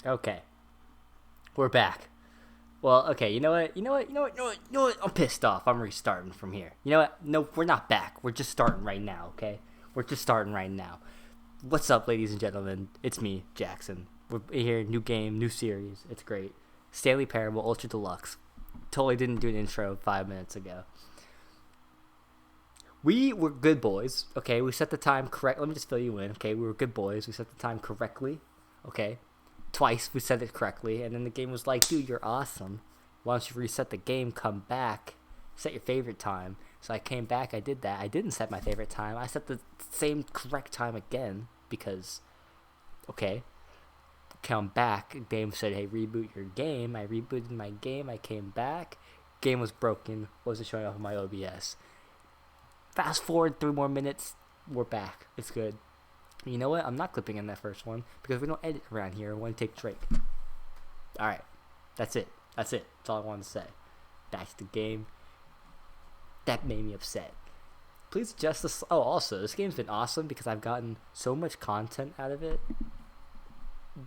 Okay, we're back. Well, okay, you know what? I'm pissed off. I'm restarting from here. You know what? No, we're not back. We're just starting right now, okay? We're just starting right now. What's up, ladies and gentlemen? It's me, Jackson. We're here, new game, new series. It's great. Stanley Parable Ultra Deluxe. Totally didn't do an intro 5 minutes ago. We were good boys, okay? We set the time correct. Let me just fill you in, okay? We were good boys. We set the time correctly, okay? Twice we said it correctly, and then the game was like, dude, you're awesome. Why don't you reset the game, come back, set your favorite time. So I came back, I did that. I didn't set my favorite time. I set the same correct time again because, okay, come back. Game said, hey, reboot your game. I rebooted my game. I came back. Game was broken. Wasn't showing up on my OBS. Fast forward 3 more minutes. We're back. It's good. You know what? I'm not clipping in that first one because we don't edit around here. I want to take Drake. Alright. That's it. That's all I wanted to say. Back to the game. That made me upset. Please adjust this. Oh, also, this game's been awesome because I've gotten so much content out of it.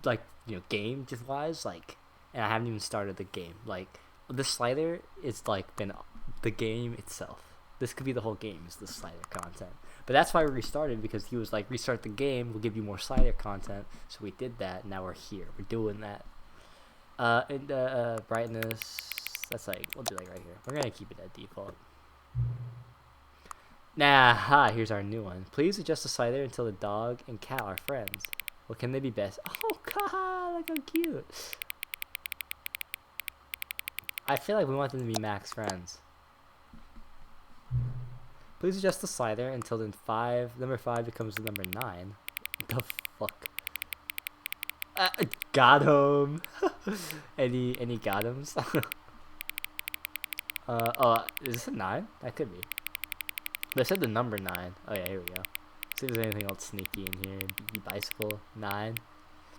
Like, game just wise. Like, and I haven't even started the game. Like, the slider is like been the game itself. This could be the whole game, is the slider content. But that's why we restarted, because he was like, restart the game, we'll give you more slider content. So we did that, and now we're here. We're doing that. And brightness, that's like, we'll do like right here. We're going to keep it at default. Here's our new one. Please adjust the slider until the dog and cat are friends. Well, can they be best? Oh, God, look how cute. I feel like we want them to be max friends. Please adjust the slider until then number 5 becomes the number 9. The fuck? Got him. any got-ems? Is this a 9? That could be. They said the number 9. Oh yeah, here we go. See if there's anything else sneaky in here. Bicycle 9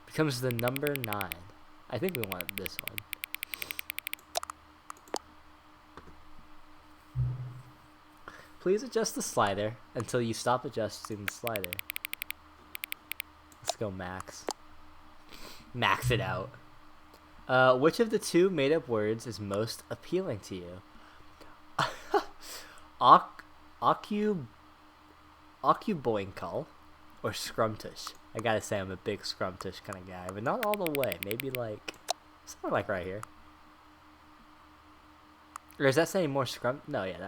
becomes the number 9. I think we want this one. Please adjust the slider until you stop adjusting the slider. Let's go max. Max it out. Which of the 2 made-up words is most appealing to you? Occuboinkle or Scrumtush? I gotta say I'm a big Scrumtush kind of guy, but not all the way. Maybe like somewhere like right here. Or is that saying more scrum? No, yeah.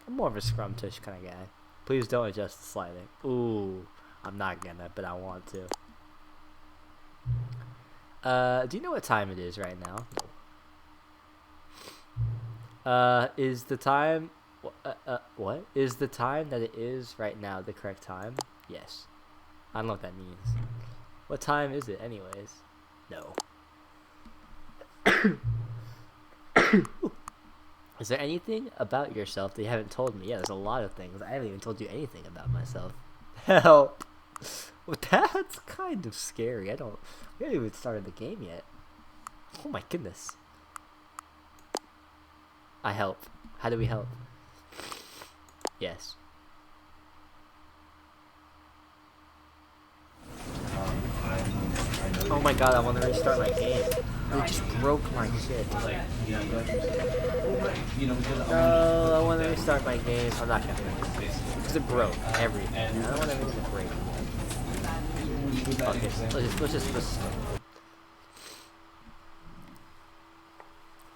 I'm more of a Scrumtush kind of guy. Please don't adjust the sliding. Ooh, I'm not gonna, but I want to. Do you know what time it is right now? Is the time... what? Is the time that it is right now the correct time? Yes. I don't know what that means. What time is it anyways? No. Is there anything about yourself that you haven't told me? Yeah, there's a lot of things. I haven't even told you anything about myself. Help! Well, that's kind of scary. We haven't even started the game yet. Oh my goodness. I help. How do we help? Yes. Oh my god, I want to restart my game. It just broke my shit. No, I want to restart my game. I'm not gonna do this. Because it broke everything. I don't want everything to break. Okay, let's just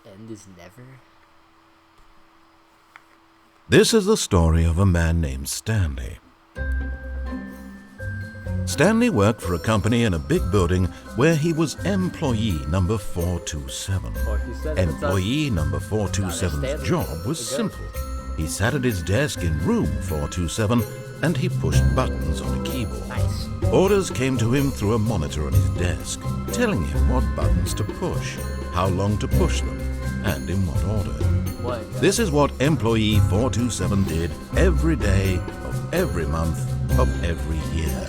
end is never. This is the story of a man named Stanley. Stanley worked for a company in a big building where he was employee number 427. Employee number 427's job was simple. He sat at his desk in room 427 and he pushed buttons on a keyboard. Nice. Orders came to him through a monitor on his desk, telling him what buttons to push, how long to push them, and in what order. This is what employee 427 did every day of every month of every year.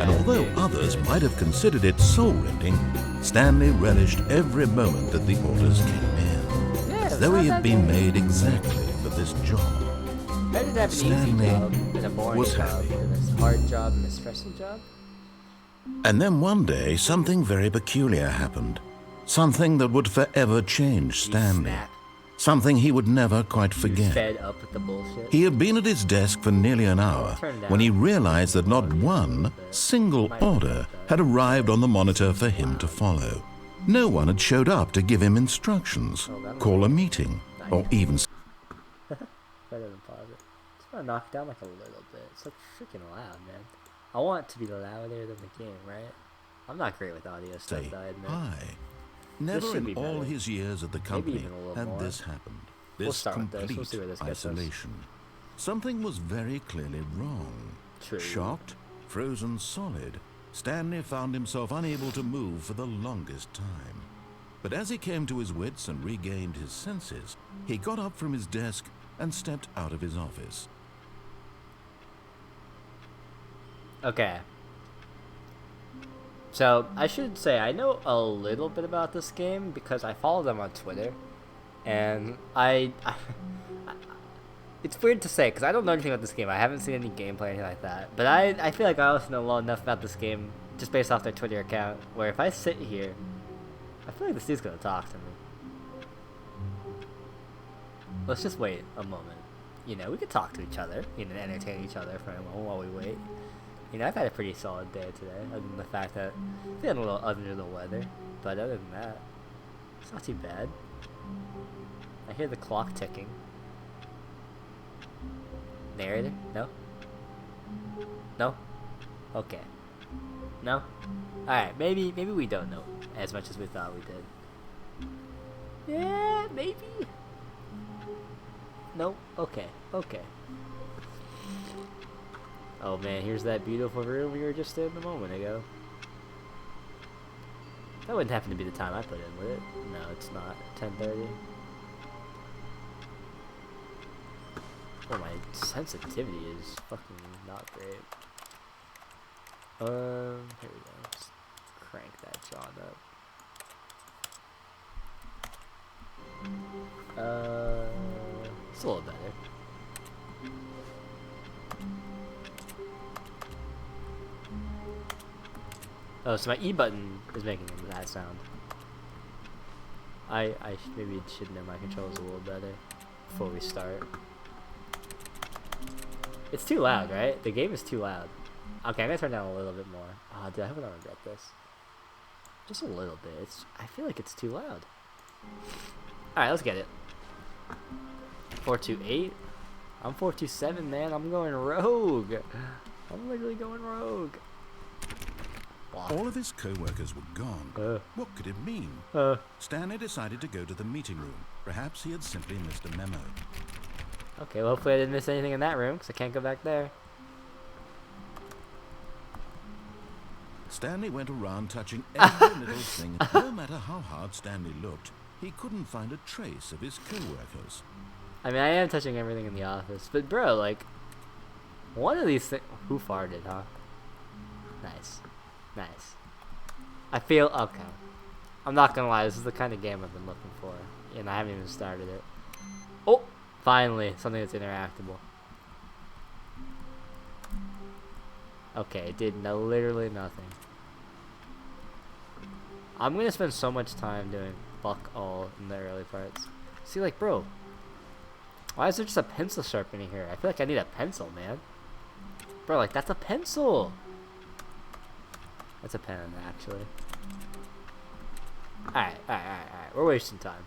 And although others might have considered it soul-rending, Stanley relished every moment that the orders came in, as though he had been made exactly for this job. Stanley was happy. A hard job and a stressful job. And then one day, something very peculiar happened. Something that would forever change Stanley. Something he would never quite forget. Fed up with the bullshit. He had been at his desk for nearly an hour when he realized that not one single order had arrived on the monitor for him to follow. No one had showed up to give him instructions, call a meeting, or even... Better than pause it. Just want to knock it down like a little bit. It's like freaking loud, man. I want it to be louder than the game, right? I'm not great with audio stuff, I admit. Hi. Never in all his years at the company had this happened. This complete isolation. Something was very clearly wrong. Shocked, frozen solid, Stanley found himself unable to move for the longest time. But as he came to his wits and regained his senses, he got up from his desk and stepped out of his office. Okay. So, I should say, I know a little bit about this game because I follow them on Twitter. And it's weird to say because I don't know anything about this game. I haven't seen any gameplay or anything like that. But I feel like I also know well enough about this game just based off their Twitter account where if I sit here, I feel like this dude's going to talk to me. Let's just wait a moment. You know, we could talk to each other, you know, entertain each other for a moment while we wait. You know, I've had a pretty solid day today, other than the fact that I'm feeling a little under the weather. But other than that, it's not too bad. I hear the clock ticking. Narrator? No? No? Okay. No? Alright, maybe we don't know as much as we thought we did. Yeah, maybe? No? Okay, okay. Oh man, here's that beautiful room we were just in a moment ago. That wouldn't happen to be the time I put in, would it? No, it's not. 10:30. Oh, my sensitivity is fucking not great. Here we go. Let's crank that John up. It's a little better. Oh, so my E button is making that sound. I maybe should know my controls a little better before we start. It's too loud, right? The game is too loud. Okay, I'm gonna turn down a little bit more. Oh, dude, I hope I don't regret this. Just a little bit. I feel like it's too loud. Alright, let's get it. 428. I'm 427, man. I'm going rogue. I'm literally going rogue. All of his co-workers were gone. What could it mean? Stanley decided to go to the meeting room. Perhaps he had simply missed a memo. Okay, well, hopefully I didn't miss anything in that room, because I can't go back there. Stanley went around touching every little thing. No matter how hard Stanley looked, he couldn't find a trace of his co-workers. I mean, I am touching everything in the office, but bro, like, one of these things... Who farted, huh? Nice. Nice. I feel... Okay. I'm not gonna lie, this is the kind of game I've been looking for, and I haven't even started it. Oh! Finally, something that's interactable. Okay, it did literally nothing. I'm gonna spend so much time doing fuck all in the early parts. See, like, bro, why is there just a pencil sharpening here? I feel like I need a pencil, man. Bro, like, that's a pencil. That's a pen, actually. Alright. We're wasting time.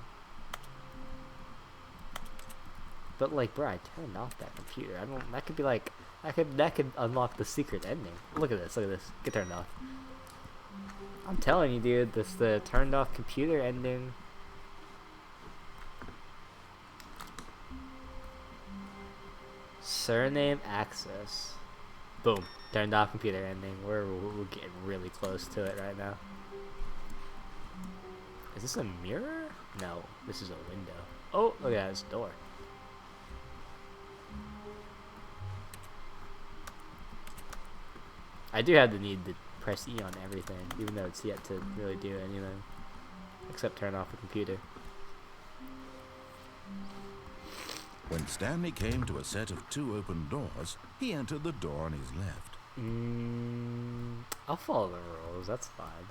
But, like, bro, I turned off that computer. I don't... That could be, like... That could unlock the secret ending. Look at this. Look at this. Get turned off. I'm telling you, dude. The turned off computer ending... Surname access. Boom. Turned off computer ending. We're getting really close to it right now. Is this a mirror? No. This is a window. Oh, look at that. It's a door. I do have the need to press E on everything, even though it's yet to really do anything. Except turn off the computer. When Stanley came to a set of 2 open doors, he entered the door on his left. I'll follow the rules. That's fine.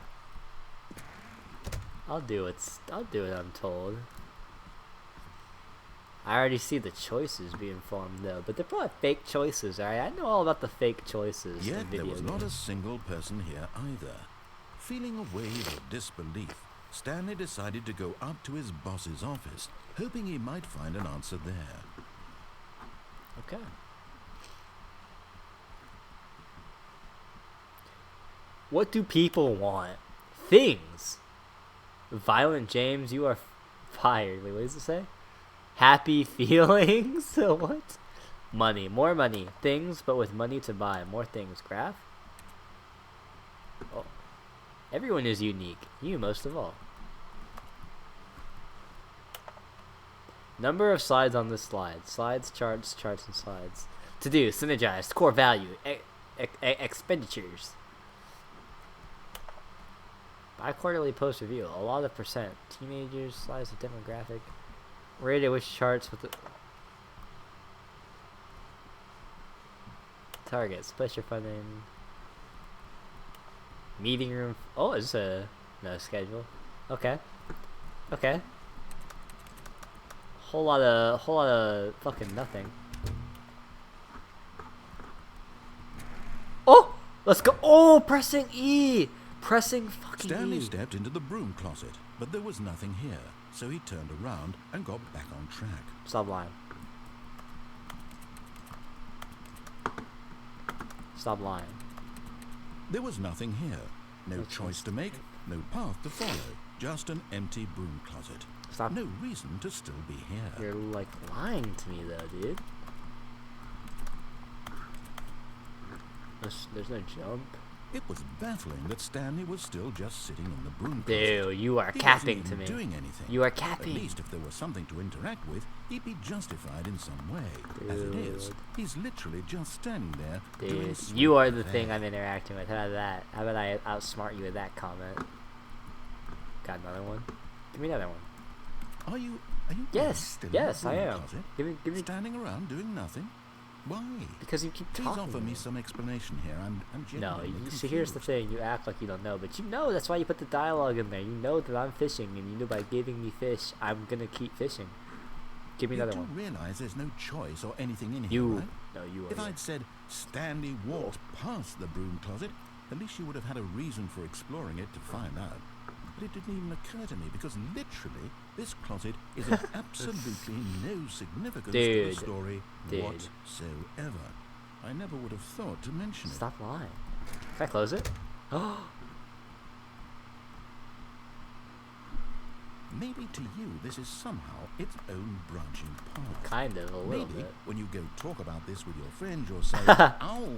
I'll do it. I'm told. I already see the choices being formed though, but they're probably fake choices. Alright, I know all about the fake choices. Yet there was not a single person here either. Feeling a wave of disbelief, Stanley decided to go up to his boss's office, hoping he might find an answer there. Okay. What do people want? Things. Violent James, you are fired. Wait, what does it say? Happy feelings? What? Money. More money. Things, but with money to buy. More things. Graph? Oh. Everyone is unique. You most of all. Number of slides on this slide. Slides, charts, and slides. To do. Synergized. Core value. Expenditures. Bi-quarterly post review. A lot of percent. Teenagers. Slides of demographic. Rated which charts with the target. Split your funding. Meeting room. Oh, is a no schedule. Okay. Okay. Whole lot of fucking nothing. Oh, let's go. Oh, pressing E. Pressing fucking Stanley E. stepped into the broom closet, but there was nothing here. So he turned around and got back on track. Stop lying. Stop lying. There was nothing here. No choice to make, no path to follow. Just an empty broom closet. Stop. No reason to still be here. You're like lying to me though, dude. There's no jump. It was baffling that Stanley was still just sitting in the broom closet. Dude, you are He capping wasn't to even me. doing anything. You are capping. At least if there was something to interact with, he'd be justified in some way. As it is, he's literally just standing there. Dude, you are the thing I'm interacting with. How about that? How about I outsmart you with that comment? Got another one? Give me another one. Are you Yes, still yes, in the I broom am. closet? Give me. Standing around doing nothing? Why? Because you keep Please talking. offer me some explanation here. I'm No, genuinely see, here's the confused. thing. You act like you don't know, but you know. That's why you put the dialogue in there. You know that I'm fishing, and you know by giving me fish, I'm gonna keep fishing. Give me another You one. do realize there's no choice or anything in here, right? No, you are. If I'd said Stanley walked past the broom closet, at least you would have had a reason for exploring it to find out. But it didn't even occur to me because literally this closet is of absolutely no significance to the story whatsoever. I never would have thought to mention it. Stop lying. Can I close it? Oh. Maybe to you this is somehow its own branching path. Kind of, a little Maybe bit. when you go talk about this with your friend, you'll say, "Oh,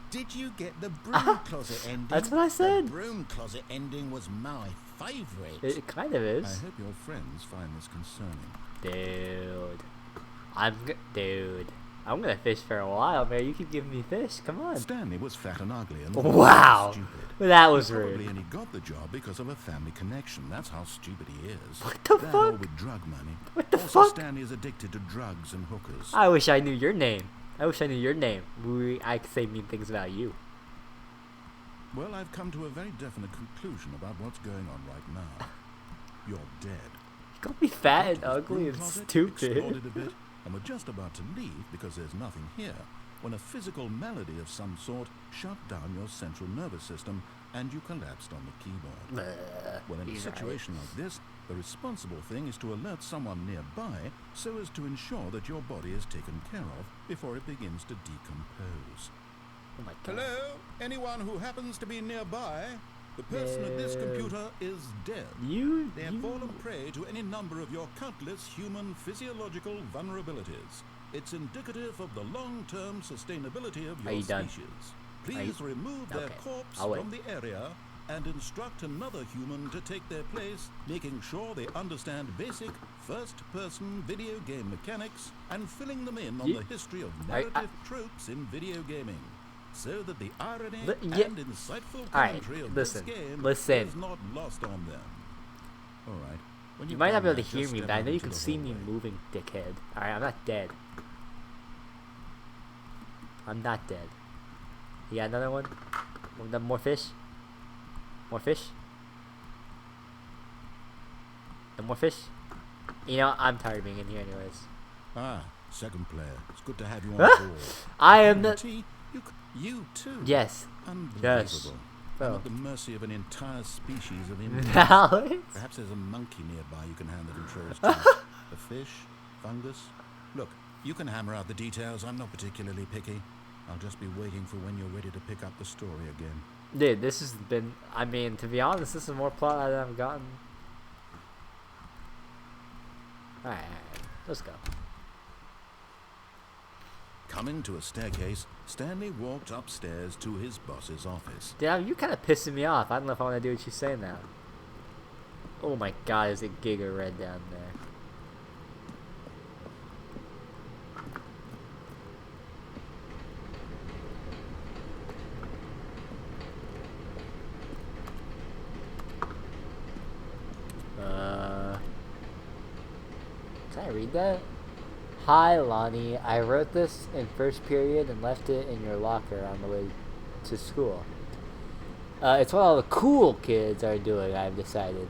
did you get the broom closet ending?" That's what I said. The broom closet ending was my favourite. It kind of I is. hope your friends find this concerning. Dude. I'm gonna fish for a while, man. You keep giving me fish. Come on. Stanley was fat and ugly and Wow. stupid. That was He probably rude. only got the job because of a family connection. That's how stupid he is. What the That or fuck? with drug money. What the Also, fuck? Stanley is addicted to drugs and hookers. I wish I knew your name. I could say mean things about you. Well, I've come to a very definite conclusion about what's going on right now. You're dead. You called me fat and Got to this ugly broom and closet, stupid. explored it a bit, and we're just about to leave because there's nothing here, when a physical malady of some sort shut down your central nervous system and you collapsed on the keyboard. Well, in a He's situation like this, the responsible thing is to alert someone nearby so as to ensure that your body is taken care of before it begins to decompose. Oh my god. Hello? Anyone who happens to be nearby? The person at this computer is dead. They have fallen prey to any number of your countless human physiological vulnerabilities. It's indicative of the long-term sustainability of Are your you done? species. Please remove their Okay, corpse I'll wait. from the area and instruct another human to take their place, making sure they understand basic first-person video game mechanics and filling them in on the history of narrative tropes in video gaming, so that the irony and insightful commentary of this game is not lost on them. All right. When You you're might not be done able to that, hear just me, step but I out know you into can the see me hallway. moving, dickhead. Alright, I'm not dead. I'm not dead. You got another one? More fish? More fish? No more fish? You know, I'm tired of being in here anyways. Ah, second player. It's good to have you on board. I am the... You too? Yes. Unbelievable. Yes. I'm at the mercy of an entire species of inmates. Perhaps there's a monkey nearby you can hand the controls to. A fish? Fungus? Look, you can hammer out the details. I'm not particularly picky. I'll just be waiting for when you're ready to pick up the story again. Dude, this has been... I mean, to be honest, this is more plot than I've gotten. Alright, let's go. Coming to a staircase, Stanley walked upstairs to his boss's office. Damn, you kind of pissing me off. I don't know if I want to do what you're saying now. Oh my god, there's a Giga Red down there. Can I read that? Hi, Lonnie. I wrote this in first period and left it in your locker on the way to school. It's what all the cool kids are doing, I've decided.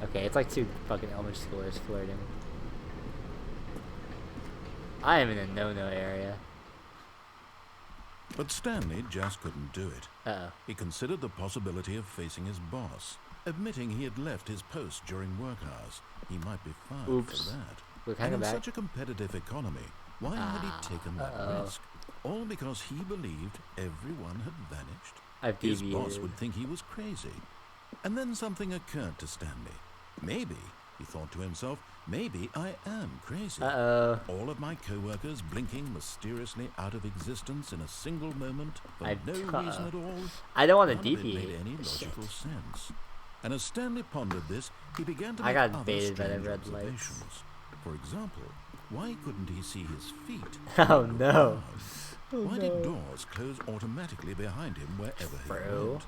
Okay, it's like two fucking elementary schoolers flirting. I am in a no-no area. But Stanley just couldn't do it. Uh-oh. He considered the possibility of facing his boss, admitting he had left his post during work hours. He might be fired for that. We're kind of in back. Such a competitive economy, why had he taken that risk? All because he believed everyone had vanished. His boss would think he was crazy. And then something occurred to Stanley. Maybe, he thought to himself, maybe I am crazy. All of my co-workers blinking mysteriously out of existence in a single moment for no reason at all. I don't want to None of it deviate. made any logical sense. And as Stanley pondered this, he began to I make got other baited by the strange red observations. lights. For example, why couldn't he see his feet? Oh no. Why did doors close automatically behind him wherever he went?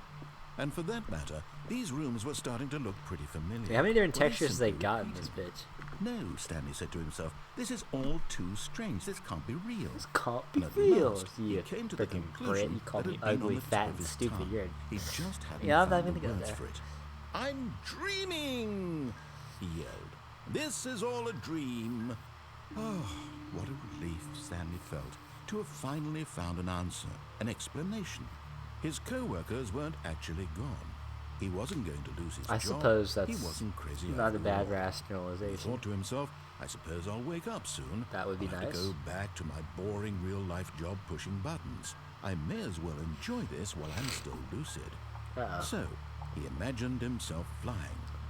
And for that matter, these rooms were starting to look pretty familiar. How many different textures they got in this bitch? No, Stanley said to himself, this is all too strange. This can't be real. This can't be And at real. last, You he came to the freaking Brit. conclusion You call that me it had been on ugly, the fat, tip and of his stupid. tongue. You're... He just hadn't Yeah, I'm not found gonna the go words there. for it. I'm dreaming, he yelled. This is all a dream. Oh, what a relief Stanley felt to have finally found an answer, an explanation. His co-workers weren't actually gone. He wasn't going to lose his job. I suppose that's he wasn't crazy not a bad He rationalization. thought to himself, I suppose I'll wake up soon. That would be I'll have nice. to go back to my boring real-life job pushing buttons. I may as well enjoy this while I'm still lucid. So, he imagined himself flying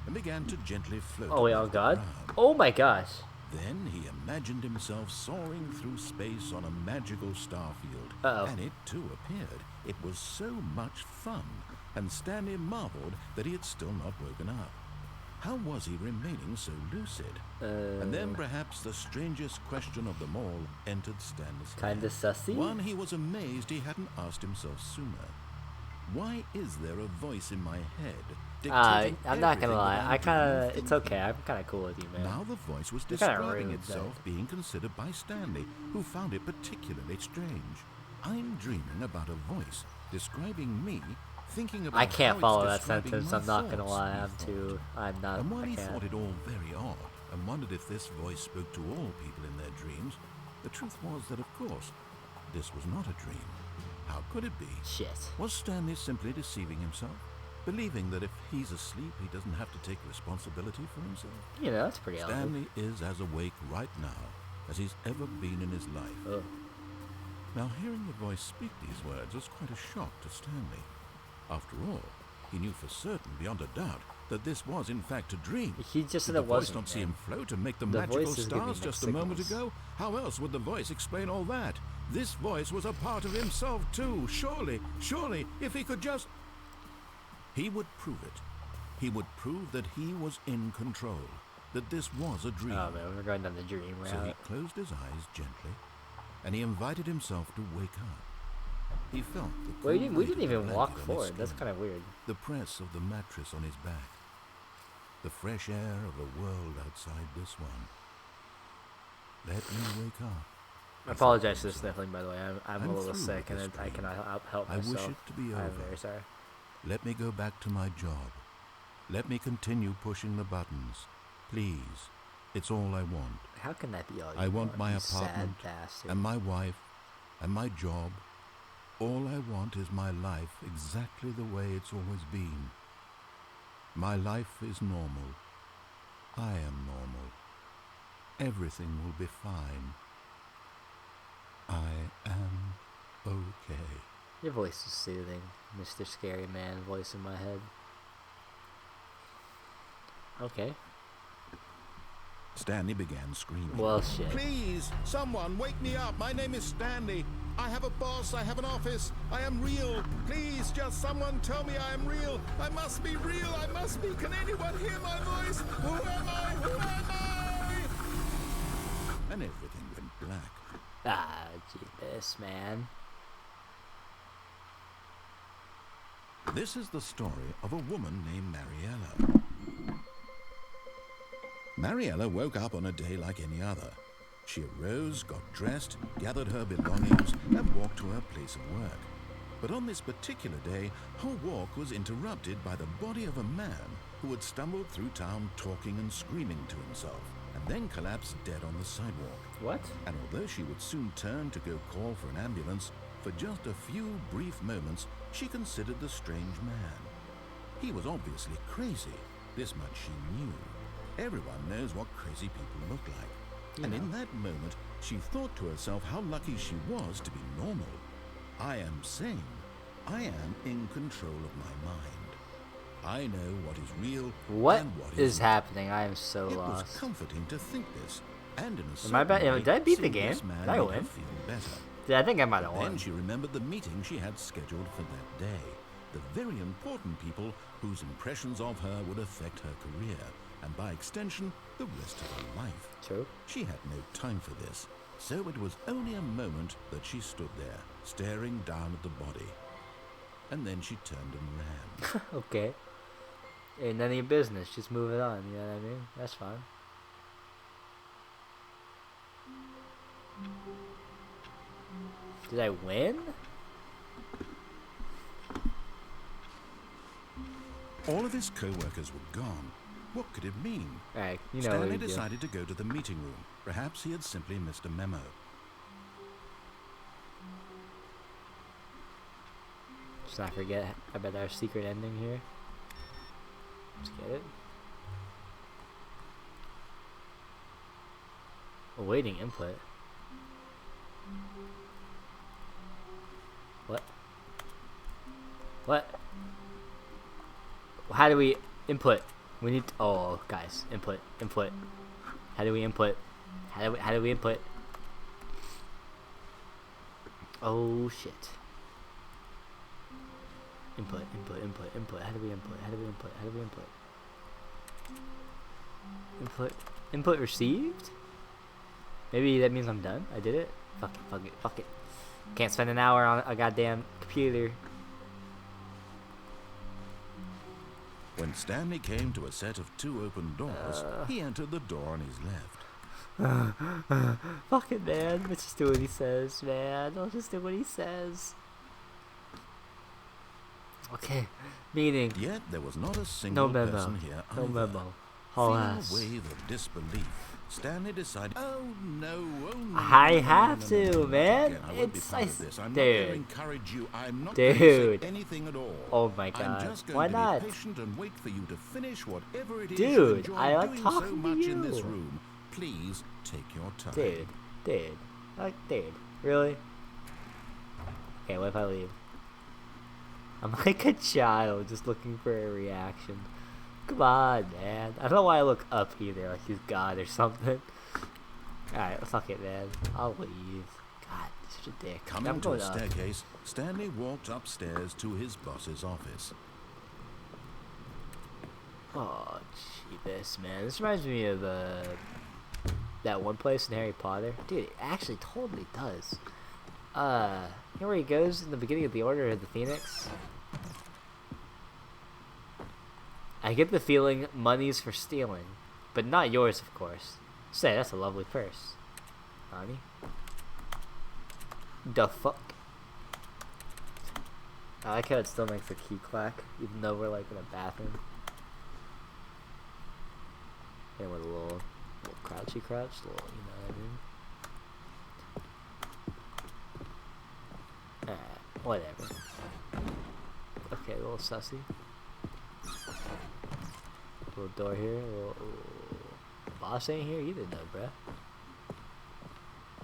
and began to gently float. Oh wait, oh above the god. ground. Oh my gosh. Then he imagined himself soaring through space on a magical star field. Uh-oh. And it too appeared. It was so much fun, and Stanley marveled that he had still not woken up. How was he remaining so lucid? And then perhaps the strangest question of them all entered Stanley's head. Kinda sussy? One he was amazed he hadn't asked himself sooner. Why is there a voice in my head dictating I'm not gonna everything lie. that I'm I doing kinda, and it's thinking? okay. I'm kinda cool with you, man. Now the voice was You're kinda describing rude, itself being considered by Stanley, who found it particularly strange. I'm dreaming about a voice describing me, thinking about I can't how it's follow that describing sentence. my I'm not gonna thoughts, lie. he I'm thought. And while I he can't. thought it all very odd and wondered if this voice spoke to all people in their dreams, the truth was that, of course, this was not a dream. How could it be? Shit. Was Stanley simply deceiving himself? Believing that if he's asleep, he doesn't have to take responsibility for himself? You know, that's pretty elegant. Stanley is as awake right now as he's ever been in his life. Oh. Now, hearing the voice speak these words was quite a shock to Stanley. After all, he knew for certain, beyond a doubt, that this was in fact a dream. He just said Did it the voice wasn't. not see man. him float and make the The magical voice is giving stars mixed just a moment signals. ago? How else would the voice explain all that? This voice was a part of himself too. Surely, if he could just... He would prove it. He would prove that he was in control, that this was a dream. Oh man, we're going down the dream route. So he closed his eyes gently, and he invited himself to wake up. He felt the cool we weight didn't of the even walk blanket on his forward. That's skin, kind of weird. the press of the mattress on his back, the fresh air of the world outside this one. Let me wake up. I apologize for the sniffling, by the way. I'm a little through sick, with and this I dream. cannot help I myself. wish it to be over. I'm very sorry. Let me go back to my job. Let me continue pushing the buttons. Please. It's all I want. How can that be all you I want my you apartment sad bastard? and my wife and my job. All I want is my life exactly the way it's always been. My life is normal. I am normal. Everything will be fine. I am okay. Your voice is soothing, Mr. Scary Man voice in my head. Okay. Stanley began screaming. Well, shit. Please, someone, wake me up. My name is Stanley. I have a boss. I have an office. I am real. Please, just someone tell me I am real. I must be real. I must be. Can anyone hear my voice? Who am I? Who am I? And everything went black. Ah, jeebus, man. This is the story of a woman named Mariella. Mariella woke up on a day like any other. She arose, got dressed, gathered her belongings, and walked to her place of work. But on this particular day, her walk was interrupted by the body of a man who had stumbled through town talking and screaming to himself, and then collapsed dead on the sidewalk. What? And although she would soon turn to go call for an ambulance, for just a few brief moments, she considered the strange man. He was obviously crazy. This much she knew. Everyone knows what crazy people look like. And in that moment, she thought to herself how lucky she was to be normal. I am sane. I am in control of my mind. I know what is real What and what is isn't. happening? I am so It lost. was comforting to think this, and in a Am I certain bad? way, Did I beat the seeing game? this man Did I made win? her feel better. Yeah, I think I might have Then won. she remembered the meeting she had scheduled for that day. The very important people whose impressions of her would affect her career, and by extension, the rest of her life. True. She had no time for this, so it was only a moment that she stood there, staring down at the body. And then she turned and ran. Okay. Ain't none of your business. Just move it on. You know what I mean? That's fine. Did I win? All of his co-workers were gone. What could it mean? Alright, you know Stanley what we do. decided to go to the meeting room. Perhaps he had simply missed a memo. Let's not forget about our secret ending here. Let's get it. Awaiting input. What? What? How do we input? We need. Oh, guys, input. How do we input? How do we input? Oh shit. Input. How do we input? Input received? Maybe that means I'm done. I did it. Fuck it. Can't spend an hour on a goddamn computer. When Stanley came to a set of 2 open doors, he entered the door on his left. Fuck it, man. Let's just do what he says, man. Let's just do what he says. Okay. Meeting. Yet there was not a single No memo. person here No either. memo. Whole Feeling ass. a wave of disbelief, Stanley decided, oh no, I have to, man. Again, I won't be It's part I, of this. I'm not dude. going to encourage you. I'm not going to Dude. say anything at all. Oh my god. I'm just going Why to not? be patient and wait for you to finish whatever it is Dude, you enjoy I like doing talking so to much in this you. room. Please take your time. Dude. Really? Okay, what if I leave? I'm like a child just looking for a reaction. Come on, man. I don't know why I look up either, like he's God or something. Alright, fuck it, man. I'll leave. God, such a dick. Coming I'm to a going up. staircase, Stanley walked upstairs to his boss's office. Oh, jeebus, man. This reminds me of that one place in Harry Potter. Dude, it actually totally does. You know where he goes in the beginning of the Order of the Phoenix? I get the feeling money's for stealing, but not yours, of course. Say, that's a lovely purse. Honey? The fuck? I like how it still makes a key clack, even though we're like in a bathroom. And with a little crouchy crouch, little, you know what I mean? Whatever. Okay, a little sussy. Little door here, little boss ain't here either though, bruh.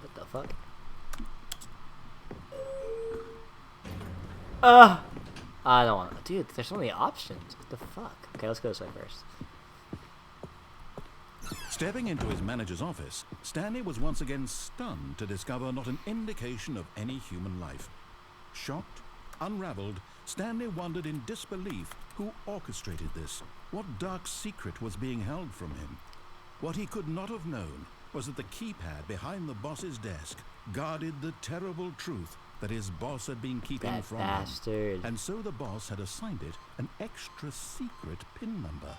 What the fuck? I don't want to. Dude, there's so many options. What the fuck? Okay, let's go this way first. Stepping into his manager's office, Stanley was once again stunned to discover not an indication of any human life. Shocked, unraveled, Stanley wondered in disbelief who orchestrated this. What dark secret was being held from him? What he could not have known was that the keypad behind the boss's desk guarded the terrible truth that his boss had been keeping That from bastard. him. And so the boss had assigned it an extra secret PIN number,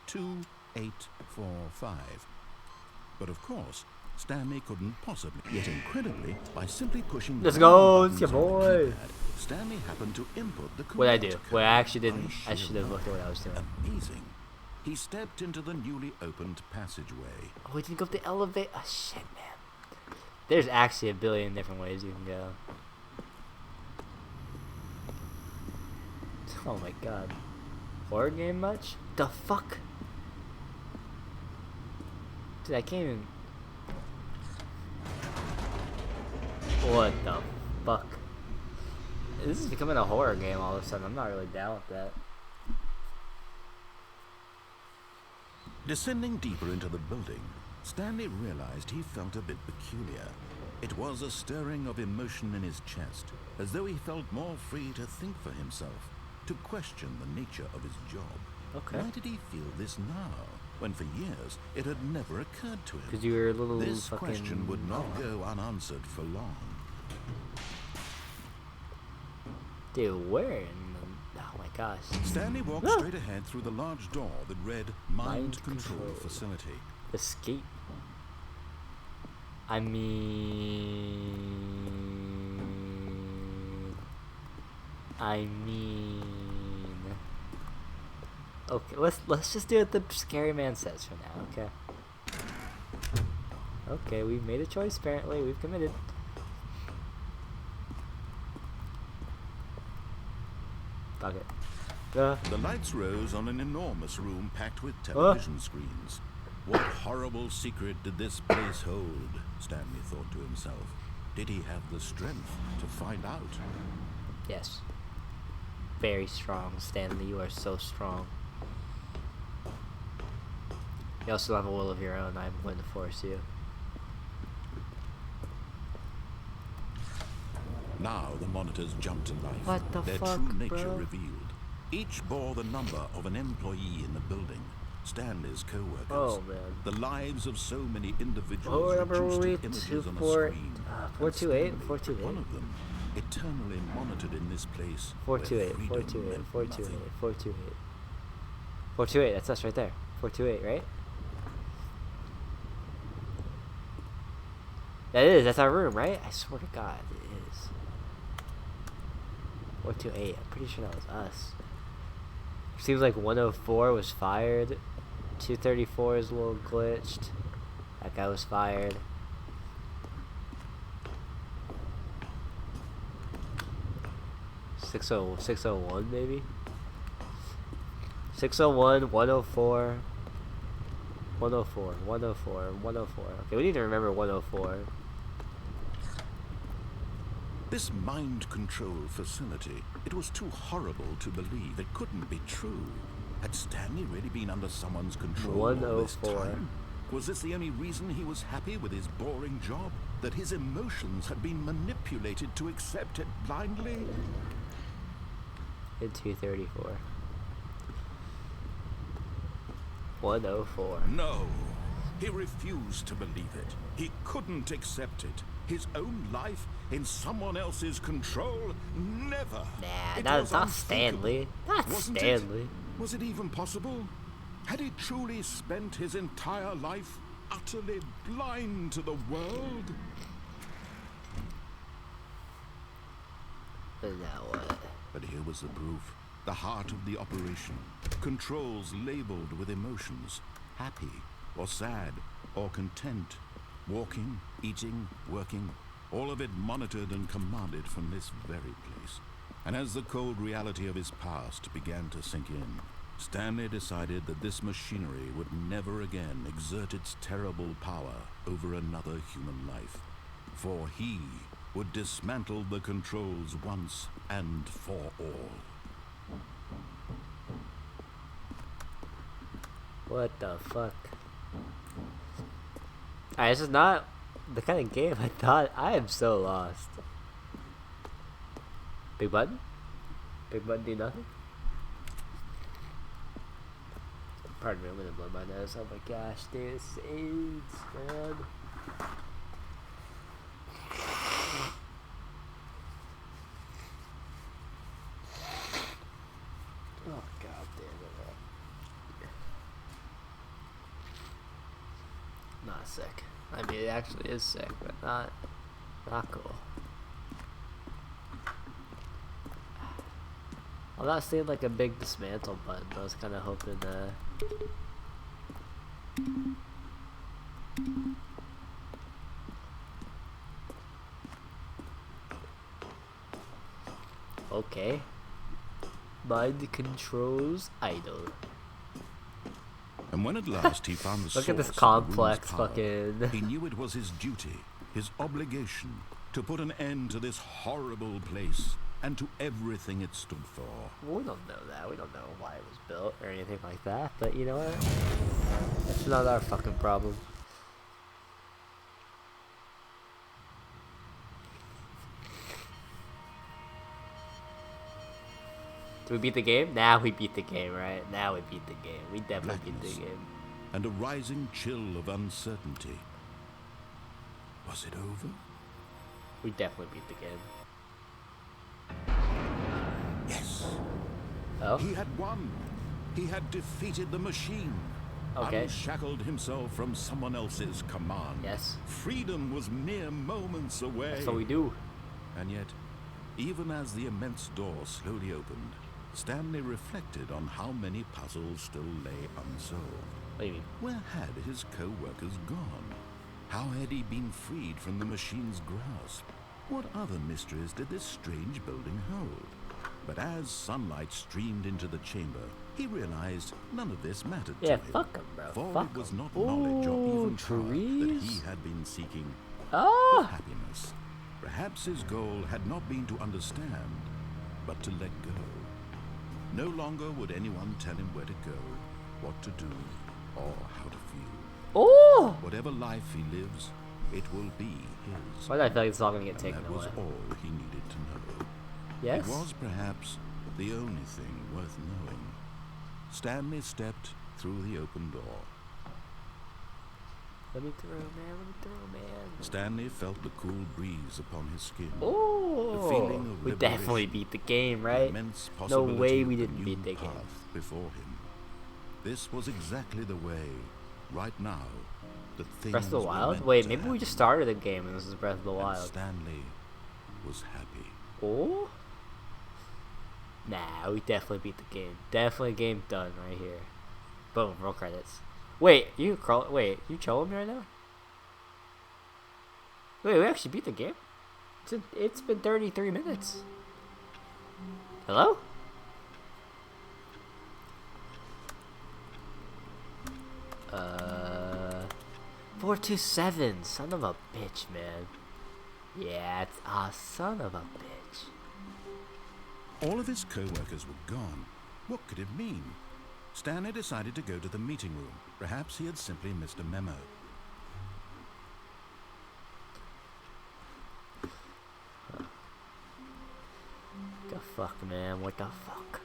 2845. But of course, Stanley couldn't possibly, yet incredibly, by simply pushing Let's the go, buttons it's your on the boy. keypad, Stanley happened to input the What I correct do? code. Well, I actually didn't. By I sheer should have luck. looked at what I was doing. Amazing. He stepped into the newly opened passageway. Oh, we didn't go up the elevator. Oh, shit, man. There's actually a billion different ways you can go. Oh my god. Horror game much? The fuck? Dude, I can't even... What the fuck? This is becoming a horror game all of a sudden. I'm not really down with that. Descending deeper into the building, Stanley realized he felt a bit peculiar. It was a stirring of emotion in his chest, as though he felt more free to think for himself, to question the nature of his job. Okay. Why did he feel this now, when for years it had never occurred to him? Because you were a little This fucking... question would not go unanswered for long. Dude, where in the... Oh my gosh. Stanley walked straight ahead through the large door that read Mind Control Facility. Escape. I mean... Okay, let's just do what the scary man says for now, okay? Okay, we've made a choice apparently, we've committed. Fuck it. The lights rose on an enormous room packed with television screens. What horrible secret did this place hold? Stanley thought to himself. Did he have the strength to find out? Yes. Very strong, Stanley. You are so strong. You also have a will of your own. I'm going to force you. Now the monitors jumped to life. What the Their fuck, true nature bro? revealed. Each bore the number of an employee in the building. Stanley's co-workers. Oh, man. The lives of so many individuals Oh, number reduced to we images on a 24 screen. 428, And Stanley, 428. one of them, eternally monitored in this place. 428, where 428, freedom 428, meant 428. 428, that's us right there. 428, right? That is, that's our room, right? I swear to God, it is. 428, I'm pretty sure that was us. Seems like 104 was fired. 234 is a little glitched. That guy was fired. Six oh 601 maybe? 601, 104, 104, 104, 104. Okay, we need to remember 104. This mind control facility, it was too horrible to believe. It couldn't be true. Had Stanley really been under someone's control all this 104. time? Was this the only reason he was happy with his boring job? That his emotions had been manipulated to accept it blindly? In 234. 104. No. He refused to believe it. He couldn't accept it. His own life in someone else's control? Never. Nah, It not was Stanley. Not Wasn't Stanley. It? Was it even possible? Had he truly spent his entire life utterly blind to the world? Now what? But here was the proof. The heart of the operation. Controls labeled with emotions. Happy, or sad, or content. Walking, eating, working. All of it monitored and commanded from this very place. And as the cold reality of his past began to sink in, Stanley decided that this machinery would never again exert its terrible power over another human life. For he would dismantle the controls once and for all. What the fuck? Alright, this is not the kind of game I thought. I am so lost. Big button? Big button do nothing? Pardon me, I'm gonna blow my nose. Oh my gosh, dude, it's AIDS, man. Oh god damn it. Not sick. I mean, it actually is sick, but not cool. I'm not seeing like a big dismantle button. I was kind of hoping okay. Mind controls idle. And when at last he found the source Look at this of complex the woman's fucking. power, he knew it was his duty, his obligation, to put an end to this horrible place and to everything it stood for. Well, we don't know that. We don't know why it was built or anything like that. But you know what? That's not our fucking problem. Did we beat the game? Now we beat the game, right? Now we beat the game. We definitely beat the game. And a rising chill of uncertainty. Was it over? We definitely beat the game. Yes. Oh? He had won. He had defeated the machine. Okay. Unshackled himself from someone else's command. Yes. Freedom was mere moments away. That's what we do. And yet, even as the immense door slowly opened, Stanley reflected on how many puzzles still lay unsolved. What do you mean? Where had his co-workers gone? How had he been freed from the machine's grasp? What other mysteries did this strange building hold? But as sunlight streamed into the chamber, he realized none of this mattered to him. Yeah, fuck him, bro. For Fuck it was him. not knowledge or even power that trees. he had been seeking, Ah! but happiness. Perhaps his goal had not been to understand, but to let go. No longer would anyone tell him where to go, what to do, or how to feel. Oh! Whatever life he lives, it will be his. Why do I feel like it's all gonna get And taken that was away? all he needed to know. Yes? It was perhaps the only thing worth knowing. Stanley stepped through the open door. Let me through, man. Let me through, man. Stanley felt the cool breeze upon his skin. Oh! The feeling of We liberation, definitely beat the game, the right? immense No possibility way of we the didn't new beat the game. path before him. This was exactly the way, right now, that things Breath of the were Wild? meant Wait, to maybe we happen. just started the game and this is Breath of the And Wild. Stanley was happy. Oh? Nah, we definitely beat the game. Definitely game done right here. Boom, roll credits. Wait, you trolling me right now? Wait, we actually beat the game? It's been 33 minutes. Hello? Uh, 427, son of a bitch, man. Yeah, it's a son of a bitch. All of his co-workers were gone. What could it mean? Stanley decided to go to the meeting room. Perhaps he had simply missed a memo. What the fuck, man? What the fuck?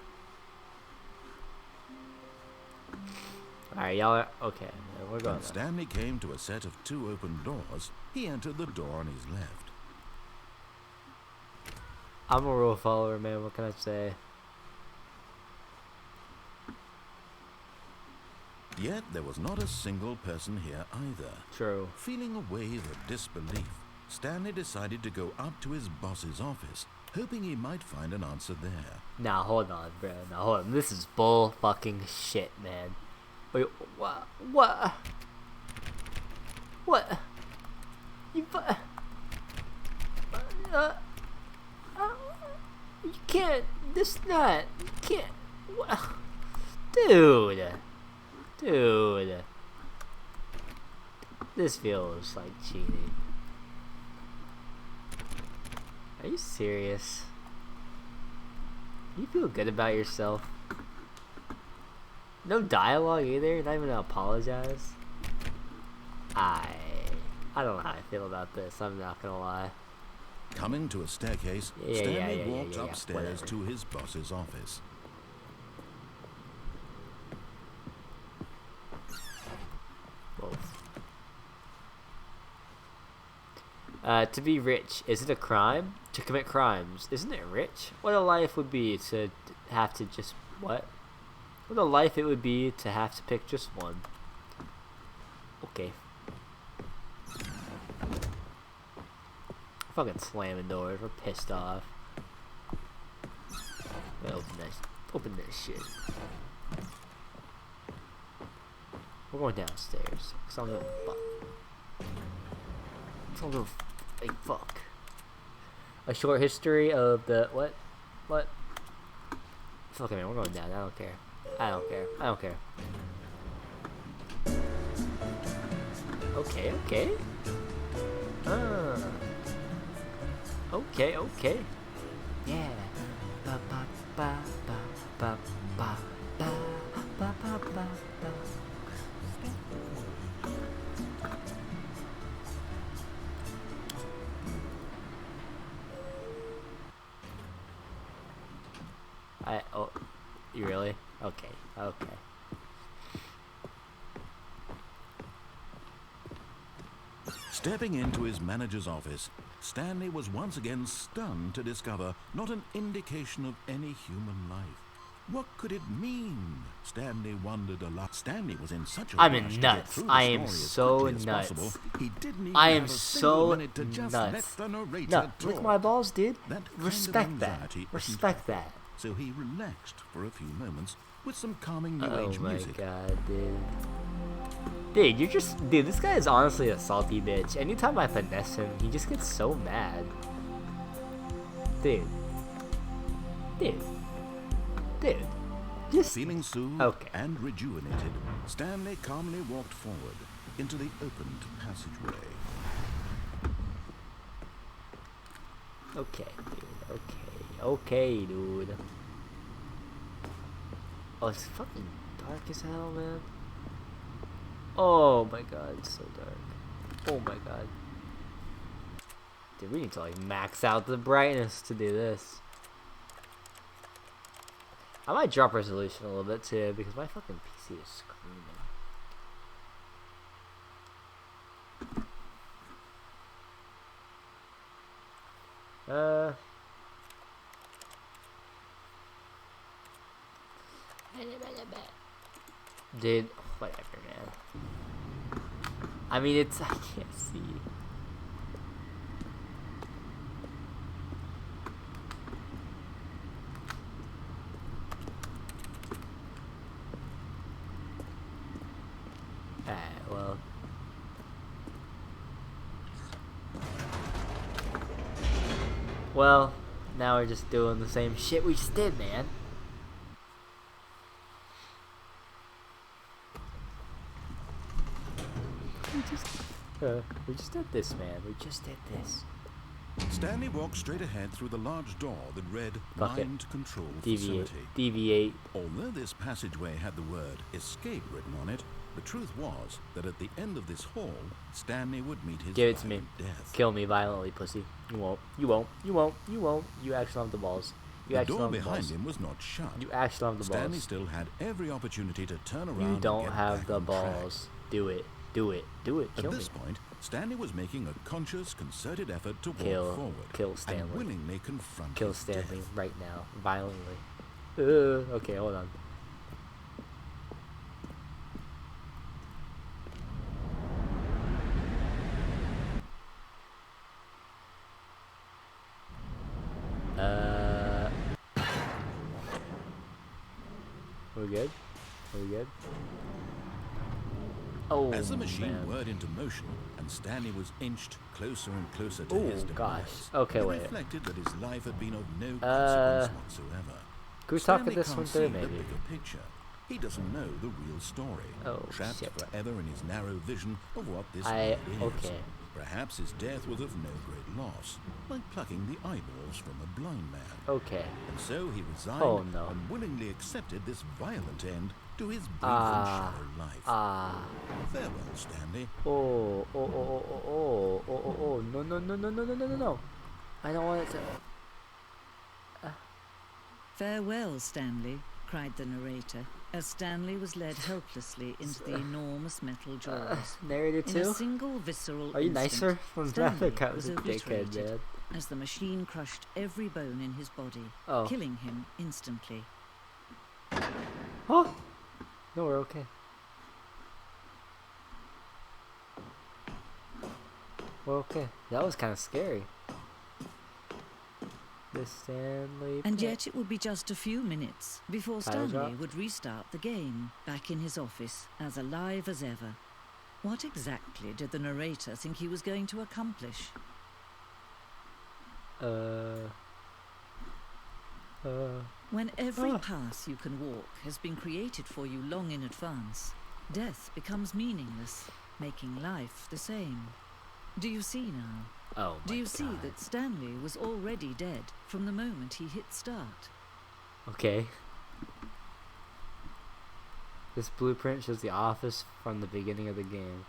Alright, y'all are... Okay, man, we're going When Stanley came to a set of 2 open doors, he entered the door on his left. I'm a rule follower, man. What can I say? Yet there was not a single person here either. True. Feeling a wave of disbelief, Stanley decided to go up to his boss's office hoping he might find an answer there. Nah, hold on, bro. Nah, hold on. This is bull fucking shit, man. Wait, what? What? What? You you can't. This not. You can't. What? Dude. This feels like cheating. Are you serious? You feel good about yourself? No dialogue either? Not even to apologize? I don't know how I feel about this, I'm not gonna lie. Coming to a staircase, Stanley walked upstairs to his boss's office. To be rich, is it a crime? To commit crimes, isn't it rich? What a life would be to have to just... What? What a life it would be to have to pick just one. Okay. Fucking slamming doors, we're pissed off. Open this shit. We're going downstairs. Cause I'm gonna fuck. I'm gonna fuck. A short history of the what? Fuck it, man. We're going down. I don't care. Okay. Okay. Yeah. Ba ba ba ba ba ba ba ba ba ba ba. Oh, you really? Okay. Stepping into his manager's office, Stanley was once again stunned to discover not an indication of any human life. What could it mean? Stanley wondered a lot. Stanley was in such a rush to get through the story as quickly as possible. He didn't even have a single minute to just let the narrator talk. Look at my balls, dude. That Respect that. Respect that. So he relaxed for a few moments with some calming new age music. Oh my god, dude. Dude, this guy is honestly a salty bitch. Anytime I finesse him, he just gets so mad. Dude. Just... Feeling soothed and rejuvenated, Stanley calmly walked forward into the opened passageway. Okay, dude. Oh, it's fucking dark as hell, man. Oh my god, it's so dark. Oh my god. Dude, we need to like max out the brightness to do this. I might drop resolution a little bit too because my fucking PC is screaming. Dude, whatever, man. I mean, I can't see. Alright, well. Well, now we're just doing the same shit we just did, man. We just did this, man. We just did this. Stanley walked straight ahead through the large door that read Mind Control Facility. Deviate. Although this passageway had the word escape written on it, the truth was that at the end of this hall, Stanley would meet his Give it to me. death. Kill me violently, pussy. You won't. You won't. You won't. You won't. You actually have the balls. You the door behind him was not shut. You actually have the balls. Stanley still had every opportunity to turn around. You don't and get have back the on balls. Track. Do it. Do it. Do it. Kill At this me. point, Stanley was making a conscious, concerted effort to walk forward. Kill Stanley. And willingly confront Kill his Stanley death. right now, violently. Okay, hold on. We're good? Are we good? Oh, As the machine man. whirred into motion and Stanley was inched closer and closer to his demise, gosh. Okay, he wait. reflected that his life had been of no consequence whatsoever. Can we talk Stanley this can't one see through, the maybe? bigger picture. He doesn't know the real story. Oh, trapped shit. forever in his narrow vision of what this world is. Okay. Perhaps his death was of no great loss, like plucking the eyeballs from a blind man. Okay. And so he resigned and willingly accepted this violent end to his brief and shallow life. Farewell, Stanley. No, no. I don't want it to... Farewell, Stanley, cried the narrator, as Stanley was led helplessly into the enormous metal jaws. Narrator 2? In a single visceral Are you instant, nicer? Stanley was a dickhead, man. as the machine crushed every bone in his body, killing him instantly. Oh! No, we're okay. We're okay. That was kind of scary. The Stanley... And yet it would be just a few minutes before Stanley would restart the game, back in his office, as alive as ever. What exactly did the narrator think he was going to accomplish? When every path you can walk has been created for you long in advance, death becomes meaningless, making life the same. Do you see now? Oh, do you see that Stanley was already dead from the moment he hit start? Okay. This blueprint shows the office from the beginning of the game.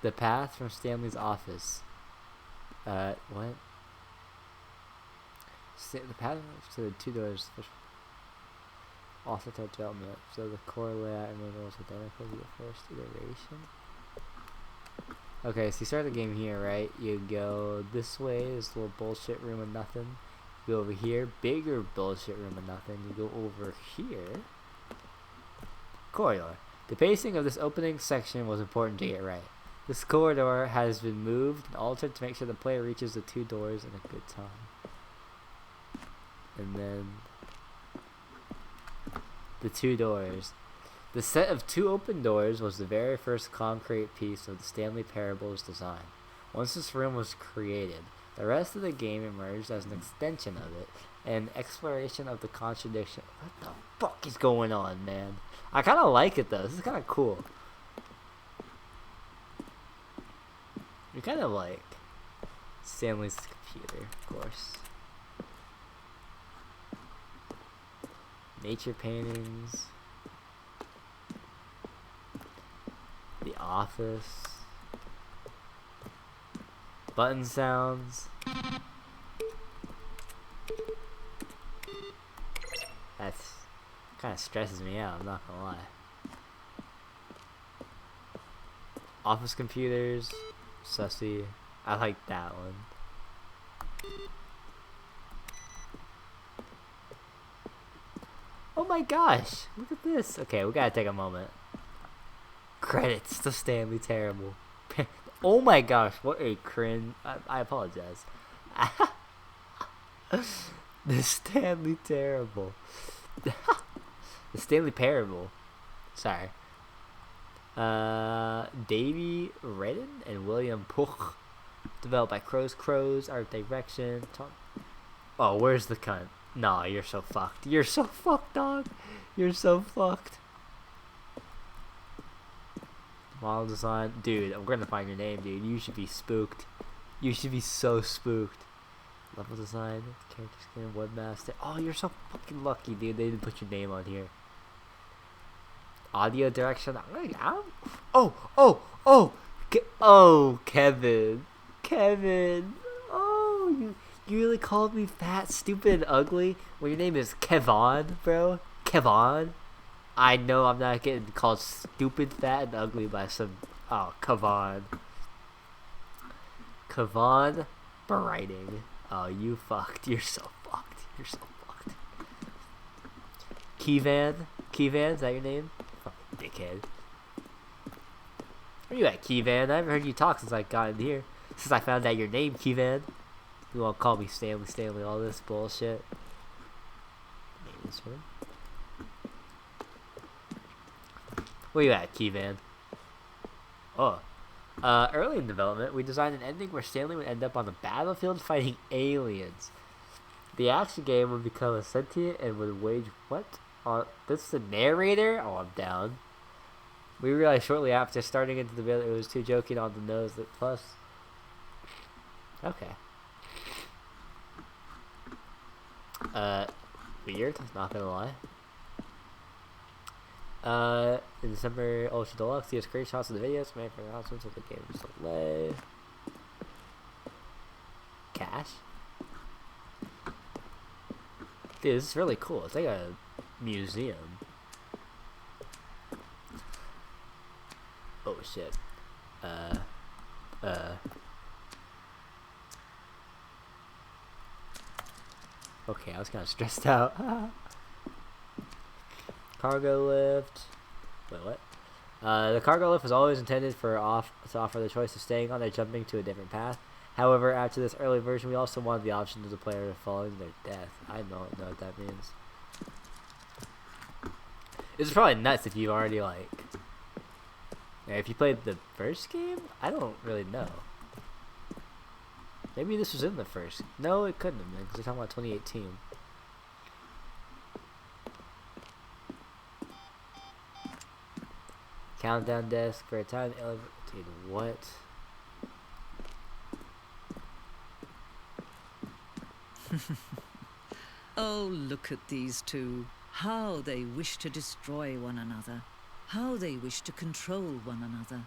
The path from Stanley's office. What? The path to the 2 doors. Also touch development. So the core layout and windows identical to the first iteration. Okay, so you start the game here, right? You go this way, this little bullshit room of nothing. You go over here, bigger bullshit room of nothing. You go over here. Corridor. The pacing of this opening section was important to get right. This corridor has been moved and altered to make sure the player reaches the 2 doors in a good time. And then the 2 doors. The set of 2 open doors was the very first concrete piece of the Stanley Parable's design. Once this room was created, the rest of the game emerged as an extension of it, an exploration of the contradiction. What the fuck is going on, man? I kind of like it though. This is kind of cool. You're kind of like Stanley's computer, of course. Nature paintings. The office. Button sounds. That's kind of stresses me out, I'm not gonna lie. Office computers. Sussy. I like that one. Oh my gosh, look at this. Okay, we gotta take a moment. Credits to Stanley Terrible. Oh my gosh, what a cringe. I apologize. The Stanley Terrible. The Stanley Parable. Sorry. Davey Redden and William Puch. Developed by Crows, art direction. Oh, where's the cunt? Nah, you're so fucked. You're so fucked, dog. You're so fucked. Model design. Dude, I'm gonna find your name, dude. You should be spooked. You should be so spooked. Level design. Character skin. Webmaster. Oh, you're so fucking lucky, dude. They didn't put your name on here. Audio direction. Oh, Kevan. Oh, you really called me fat, stupid, and ugly when your name is Kevan, bro. Kevan. I know I'm not getting called stupid, fat, and ugly by some... Oh, Kevan. Kevan Writing. Oh, you fucked. You're so fucked. You're so fucked. Kevan? Kevan? Is that your name? Fucking dickhead. Where you at, Kevan? I haven't heard you talk since I got in here. Since I found out your name, Kevan. You won't call me Stanley, all this bullshit. Name this one. Where you at, Kevan? Oh. Early in development, we designed an ending where Stanley would end up on the battlefield fighting aliens. The action game would become a sentient and would wage what? This is the narrator? Oh, I'm down. We realized shortly after starting into the build it was too joking on the nose that plus. Okay. Weird, not gonna lie. In December, Ultra Deluxe, see screenshots of the videos made for announcements of the game's delay. Cash? Dude, this is really cool. It's like a museum. Oh shit. Okay, I was kind of stressed out. Cargo lift. Wait, what? The cargo lift was always intended to offer the choice of staying on or jumping to a different path. However, after this early version, we also wanted the option of the player following their death. I don't know what that means. It's probably nuts if you already like. If you played the first game, I don't really know. Maybe this was in the first. No, it couldn't have been because they're talking about 2018. Countdown desk for a time. Dude, what? Oh, look at these two. How they wish to destroy one another. How they wish to control one another.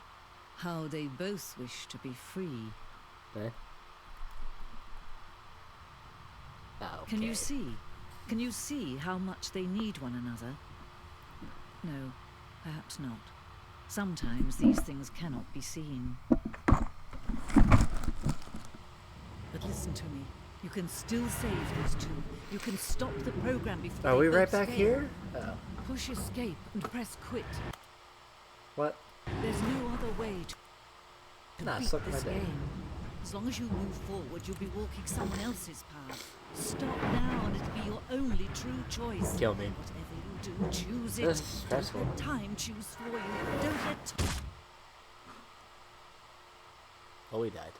How they both wish to be free. Eh? Oh, okay. Can you see? Can you see how much they need one another? No, perhaps not. Sometimes these things cannot be seen. But listen to me. You can still save these two. You can stop the program before Are we they right both back fail. here? Oh. Push escape and press quit. What? There's no other way to Nah, beat suck my this dick. game. As long as you move forward, you'll be walking someone else's path. Stop now and it'll be your only true choice. Kill me. Whatever you do, choose it. This is stressful. Don't let time choose for you. Don't let... Oh, we died.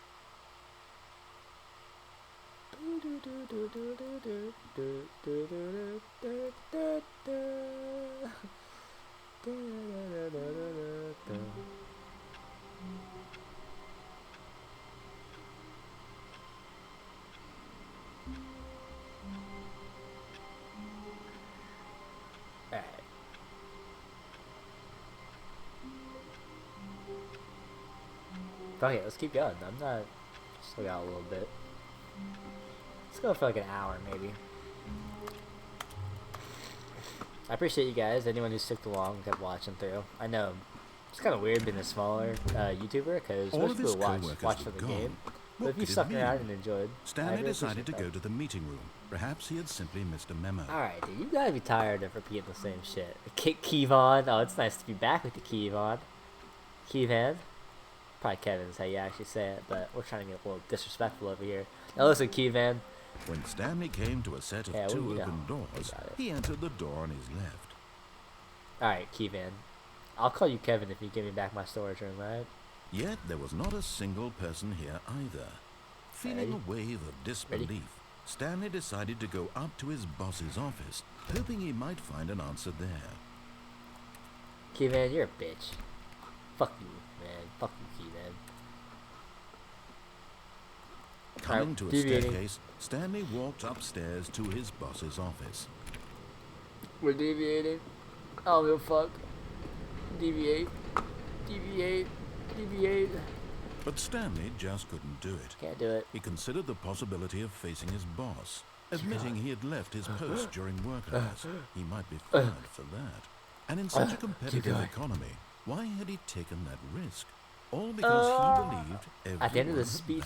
Alright. Okay, let's keep going. I'm not... Still got a little bit. Let's go for like an hour, maybe. I appreciate you guys, anyone who stuck along and kept watching through. I know it's kind of weird being a smaller YouTuber because most people watch for the game. But if you stuck around and enjoyed, Stanley decided to go to the meeting room. Perhaps he had simply missed a memo. Alright, dude, you gotta be tired of repeating the same shit. Kevan. Oh, it's nice to be back with you, Kevan. Kevan. Probably Kevin is how you actually say it, but we're trying to get a little disrespectful over here. Now listen, Kevan. When Stanley came to a set of two open doors, he entered the door on his left. Alright, Kevan. I'll call you Kevin if you give me back my storage room, right? Yet there was not a single person here either. Feeling a wave of disbelief, Stanley decided to go up to his boss's office, hoping he might find an answer there. Kevan, you're a bitch. Fuck you, man. Fuck you, Kevan. Coming to a staircase, Stanley walked upstairs to his boss's office. We're deviating. I don't give a fuck. Deviate. Deviate. Deviate. But Stanley just couldn't do it. Can't do it. He considered the possibility of facing his boss, admitting he had left his post during work hours. He might be fired for that. And in such a competitive economy, why had he taken that risk? All because he believed everyone at the end of the had speech,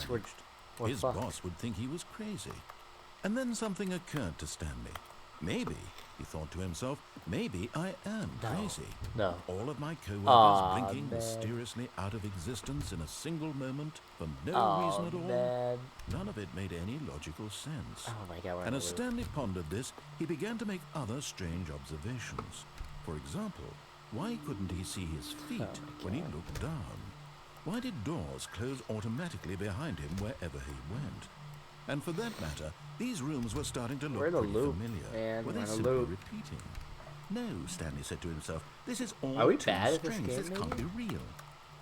his boss would think he was crazy. And then something occurred to Stanley. Maybe, he thought to himself, maybe I am crazy. No. All of my co-workers blinking mysteriously out of existence in a single moment for no reason at all. Man. None of it made any logical sense. Oh my God, and as Stanley pondered this, he began to make other strange observations. For example, Why couldn't he see his feet when he looked down? Why did doors close automatically behind him wherever he went? And for that matter, these rooms were starting to look pretty familiar. Man. Were they simply repeating? No, Stanley said to himself, this is all Are we too bad at strange. this game, can't be real.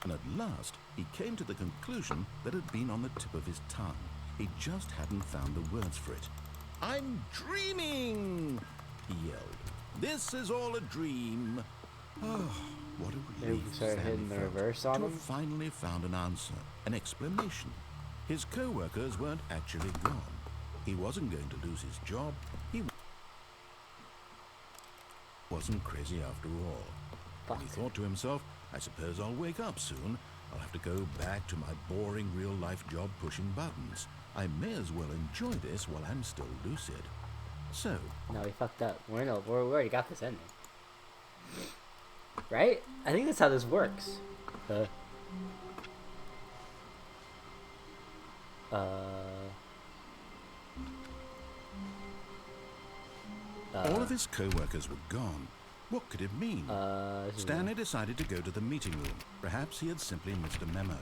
And at last, he came to the conclusion that had been on the tip of his tongue. He just hadn't found the words for it. I'm dreaming, he yelled. This is all a dream. Oh, what a relief Stanley hitting the reverse on to him. have finally found an answer, an explanation. His co-workers weren't actually gone. He wasn't going to lose his job. He wasn't crazy after all. And he thought to himself, I suppose I'll wake up soon. I'll have to go back to my boring real-life job pushing buttons. I may as well enjoy this while I'm still lucid. So... No, we fucked up. We already got this ending. Right? I think that's how this works. All of his co-workers were gone. What could it mean? Stanley decided to go to the meeting room. Perhaps he had simply missed a memo.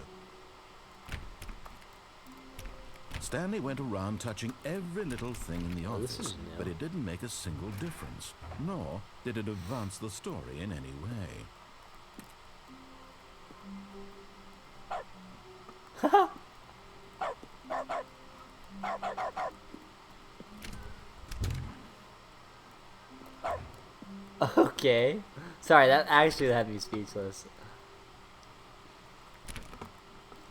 Stanley went around touching every little thing in the office, but it didn't make a single difference, nor did it advance the story in any way. Okay. Sorry, that actually had me speechless.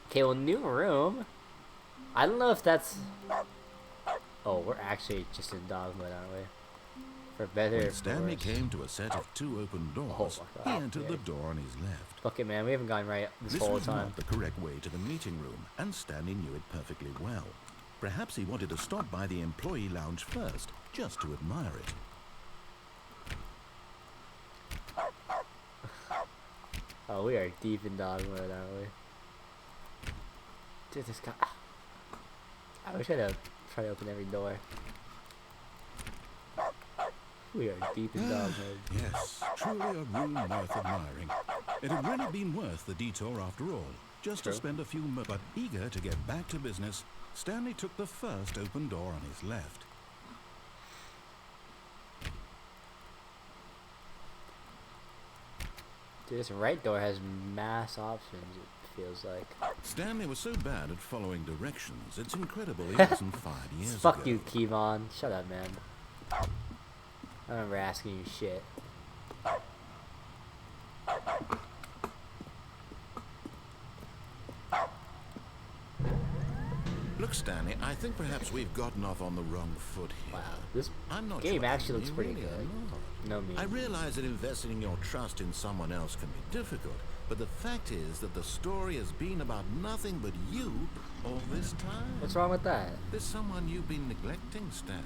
Okay, well, new room. I don't know if that's... Oh, we're actually just in dog mode, aren't we? For better When Stanley came to a set of 2 open doors, he entered the door on his left. Fuck it, man. We haven't gone right this whole was time. Not the correct way to the meeting room, and Stanley knew it perfectly well. Perhaps he wanted to stop by the employee lounge first, just to admire it. Oh, we are deep in dog mode, aren't we? Dude, this guy... I wish I'd have tried to open every door. We are deep in dog mode. Yes, truly a room worth admiring. It had really been worth the detour after all, just to spend a few moments. But eager to get back to business, Stanley took the first open door on his left. Dude, this right door has mass options, it feels like. Stanley was so bad at following directions, it's incredible he wasn't 5 years Fuck ago. you, Kevan. Shut up, man. I remember asking you shit. Look, Stanley, I think perhaps we've gotten off on the wrong foot here. Wow, this I'm not game sure actually looks you pretty really good. are. No me. I realize that investing your trust in someone else can be difficult, but the fact is that the story has been about nothing but you all this time. What's wrong with that? There's someone you've been neglecting, Stanley.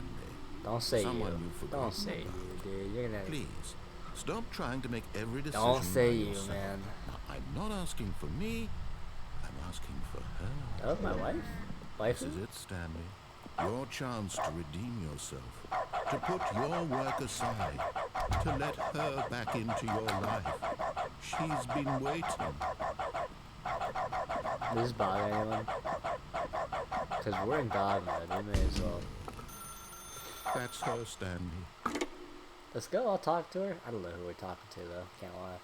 Don't say someone you. you've forgotten Don't say about. you, dude. You're gonna... Please, stop trying to make every decision Don't say by you, yourself. man. Now, I'm not asking for me, I'm asking for her. Oh, my wife? Wife? This is it, Stanley. Your chance to redeem yourself, to put your work aside, to let her back into your life. She's been waiting. Does this bother anyone? Because we're in dog mode, we may as well. That's her, Stanley. Let's go, I'll talk to her. I don't know who we're talking to, though. Can't lie.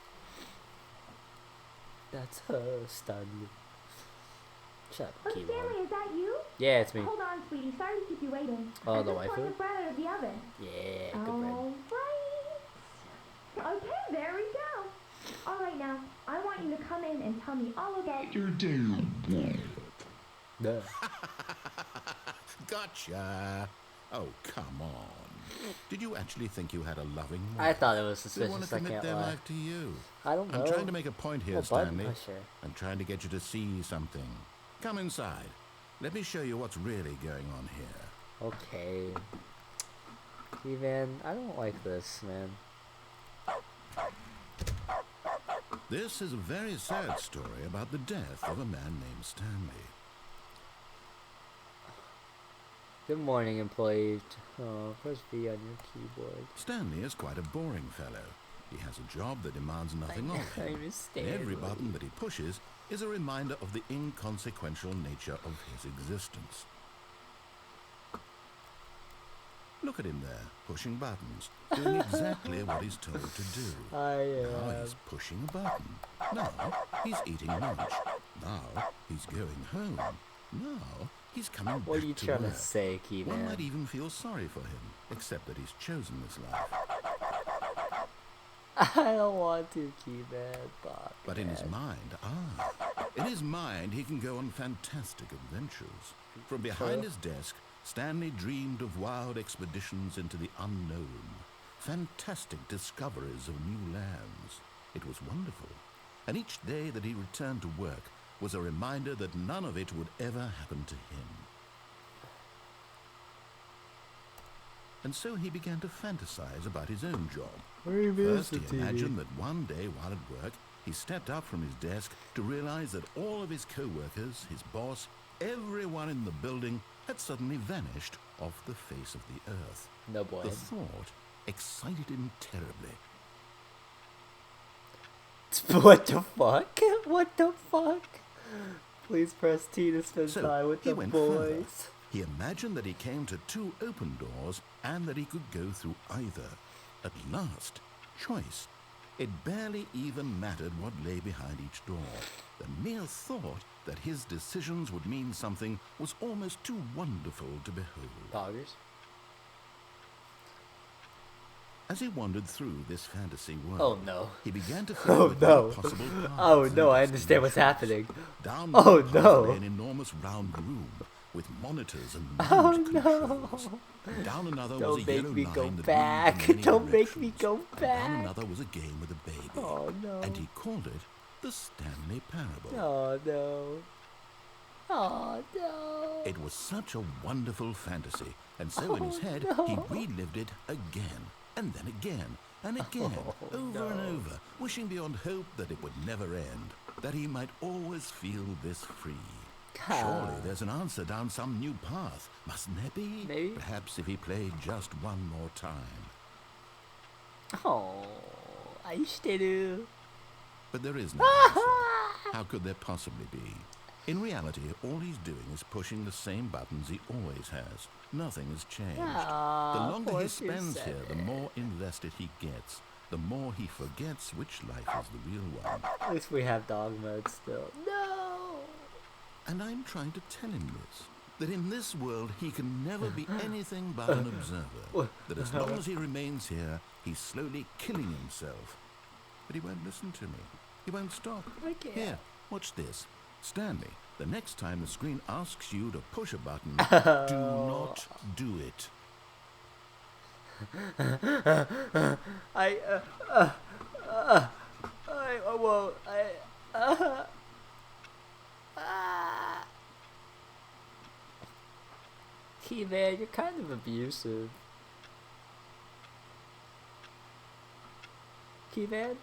That's her, Stanley. Shut up, Oh, Kevan. Stanley, is that you? Yeah, it's me. Hold on, sweetie. Sorry to keep you waiting. Oh, I the just waifu? pulled the bread out of the oven. Yeah, good bread. All right. Okay, there we go. All right, now, I want you to come in and tell me all about your day. Duh. Gotcha. Oh, come on. Did you actually think you had a loving wife? I thought it was They want suspicious, to I commit can't their lie. life to you. I don't know. I'm trying to make a point here, Oh, bud? Stanley. Oh, sure. I'm trying to get you to see something. Come inside. Let me show you what's really going on here. Okay. Kevan, I don't like this, man. This is a very sad story about the death of a man named Stanley. Good morning, employee. Oh, press V on your keyboard. Stanley is quite a boring fellow. He has a job that demands nothing of My him. name is And every Stanley. button that he pushes is a reminder of the inconsequential nature of his existence. Look at him there, pushing buttons, doing exactly what he's told to do. Now he's pushing a button. Now he's eating lunch. Now he's going home. Now he's coming What are back you to trying work. to say, One might Kevan? even feel sorry for him, except that he's chosen this life. I don't want to, Kevan. But in his mind, he can go on fantastic adventures. From behind his desk, Stanley dreamed of wild expeditions into the unknown, fantastic discoveries of new lands. It was wonderful, and each day that he returned to work was a reminder that none of it would ever happen to him. And so he began to fantasize about his own job. First, he imagined that one day while at work, he stepped up from his desk to realize that all of his co-workers, his boss, everyone in the building had suddenly vanished off the face of the earth. No boy. The thought excited him terribly. What the fuck? What the fuck? Please press T to spend So time with he the went boys. further. He imagined that he came to 2 open doors and that he could go through either. At last, choice. It barely even mattered what lay behind each door. The mere thought that his decisions would mean something was almost too wonderful to behold. Poggers. As he wandered through this fantasy world, Oh no. he began to feel Oh that no. possible paths Oh and no, I understand what's happening. destinations. Down Oh one path no. lay an enormous round room with monitors and Oh mood controls. And down another was Don't a make yellow me line go that back. moved in many Don't make me directions. go And down back. another was a game with a baby. Oh no. And he called it the Stanley Parable. Oh no. Oh no. It was such a wonderful fantasy, and so in his head he relived it again, and then again, and again, over and over, wishing beyond hope that it would never end, that he might always feel this free. Surely there's an answer down some new path, mustn't there be? Maybe. Perhaps if he played just one more time. Oh, 愛してる. But there is no answer. How could there possibly be? In reality, all he's doing is pushing the same buttons he always has. Nothing has changed. The longer he spends here, the more invested he gets. The more he forgets which life is the real one. At least we have dog mode still. No. And I'm trying to tell him this. That in this world he can never be anything but an observer. That as long as he remains here, he's slowly killing himself. But he won't listen to me. He won't stop. I can't. Here, watch this. Stanley, the next time the screen asks you to push a button, do not do it. I won't. Kevan, you're kind of abusive. Kevan?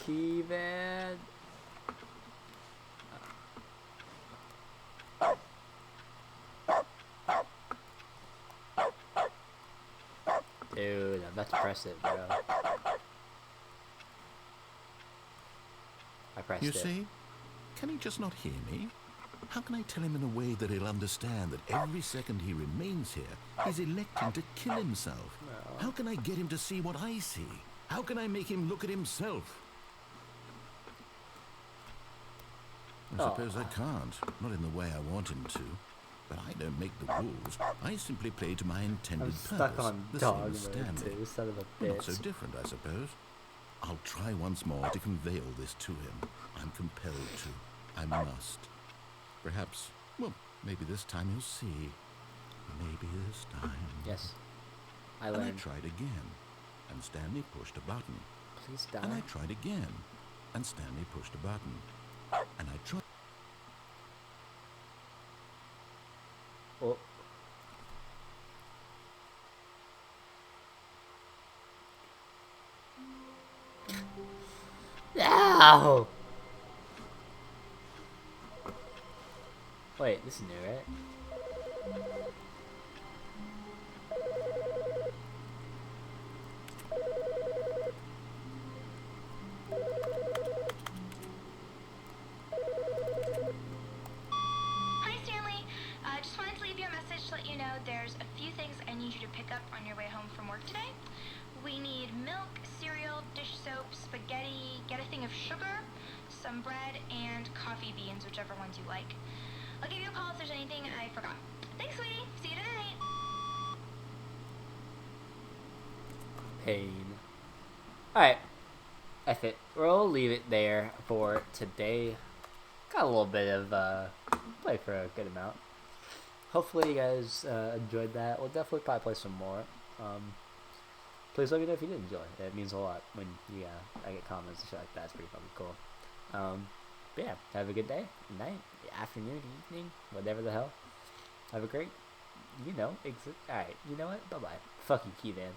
Kevan? Dude, I'm about to press it, bro. I pressed You it. see? Can he just not hear me? How can I tell him in a way that he'll understand that every second he remains here, he's electing to kill himself? No. How can I get him to see what I see? How can I make him look at himself? I suppose I can't, not in the way I want him to. But I don't make the rules. I simply play to my intended I'm stuck purpose. on The dog same as mode Stanley. too, son of a Not so bitch. different, I suppose. I'll try once more to convey all this to him. I'm compelled to. I must. Perhaps, well, maybe this time he'll see. Maybe this time. Yes. I And I learned. tried again, and Stanley pushed a button. Please And I die. tried again, and Stanley pushed a button. And I tried. Oh. Ow! Wait, this is new, right? on your way home from work today. We need milk, cereal, dish soap, spaghetti, get a thing of sugar, some bread, and coffee beans, whichever ones you like. I'll give you a call if there's anything I forgot. Thanks, sweetie. See you tonight. Pain. Alright. F it. We'll leave it there for today. Got a little bit of play for a good amount. Hopefully you guys enjoyed that. We'll definitely probably play some more. Please let me know if you did enjoy. It means a lot when I get comments and shit like that. It's pretty fucking cool. But yeah, have a good day, night, afternoon, evening, whatever the hell. Have a great, alright, you know what? Bye-bye. Fuck you, Kevan.